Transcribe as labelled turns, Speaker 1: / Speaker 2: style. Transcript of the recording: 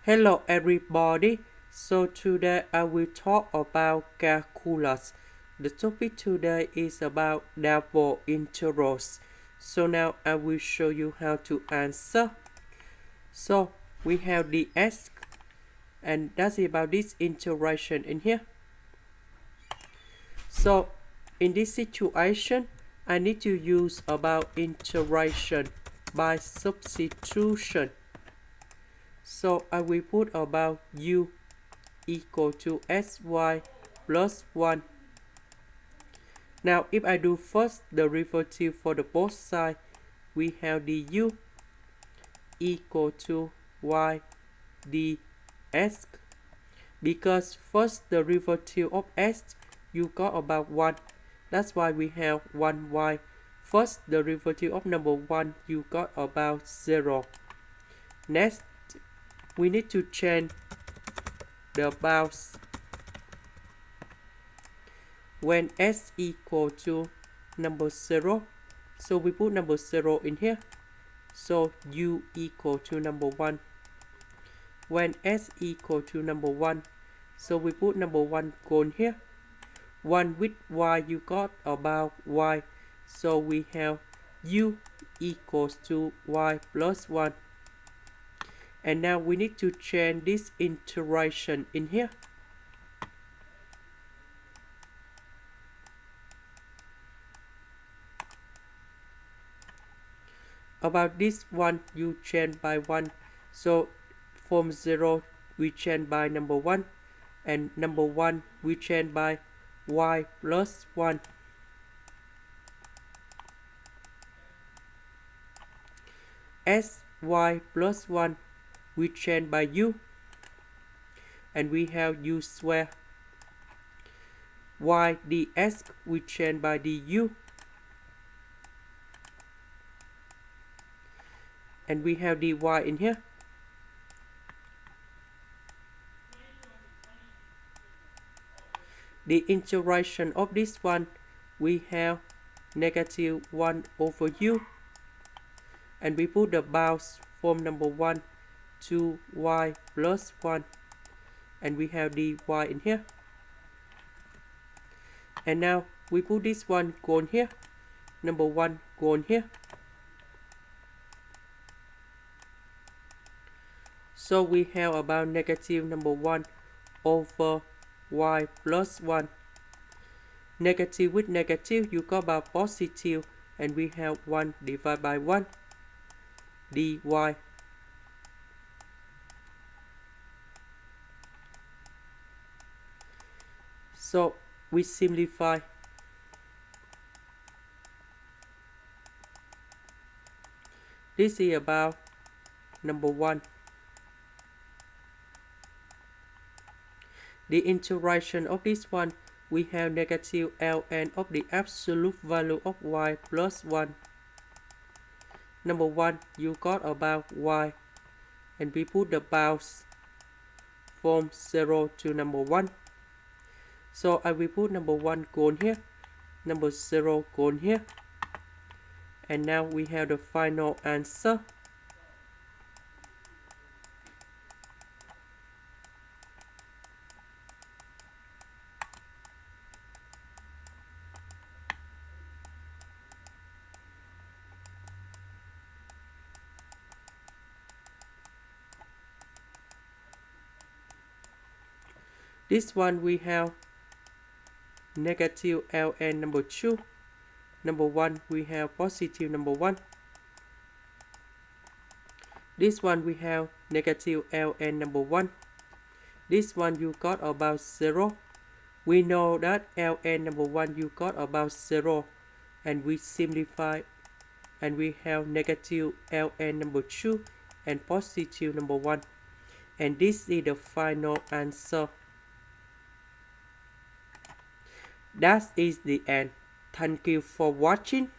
Speaker 1: Hello everybody. So today I will talk about calculus. The topic today is about double integrals. So now I will show you how to answer. So we have the S, and that's about this integration in here. So in this situation, I need to use about integration by substitution. So I will put about u equal to sy plus 1. Now if I do first derivative for the both sides, we have the u equal to y ds. Because first derivative of s, you got about 1. That's why we have 1y. First derivative of number 1, you got about 0. Next, we need to change the bounds when s equal to number 0. So we put number 0 in here. So u equal to number 1. When s equal to number 1, so we put number 1 gone here. 1 with y, you got about y. So we have u equals to y plus 1. And now we need to change this integration in here. About this one, you change by 1. So from 0, we change by number 1. And number 1, we change by y plus 1. Sy plus 1, we change by u. And we have u square. Y ds, we change by du. And we have dy in here. The integration of this one, we have negative 1 over u. And we put the bounds from number 1 to y plus 1. And we have dy in here. And now we put this one gone here. Number 1 gone here. So we have about negative number 1 over y plus 1. Negative with negative, you got about positive. And we have 1 divided by 1 dy. So we simplify. This is about number 1. The integration of this one, we have negative ln of the absolute value of y plus 1. Number 1, you got about y. And we put the bounds from 0 to number 1. So I will put number 1 gone here. Number 0 gone here. And now we have the final answer. This one we have negative ln number 2. Number 1 we have positive number 1. This one we have negative ln number 1. This one you got about 0. We know that ln number 1 you got about 0. And we simplify. And we have negative ln number 2 and positive number 1. And this is the final answer. That is the end. Thank you for watching.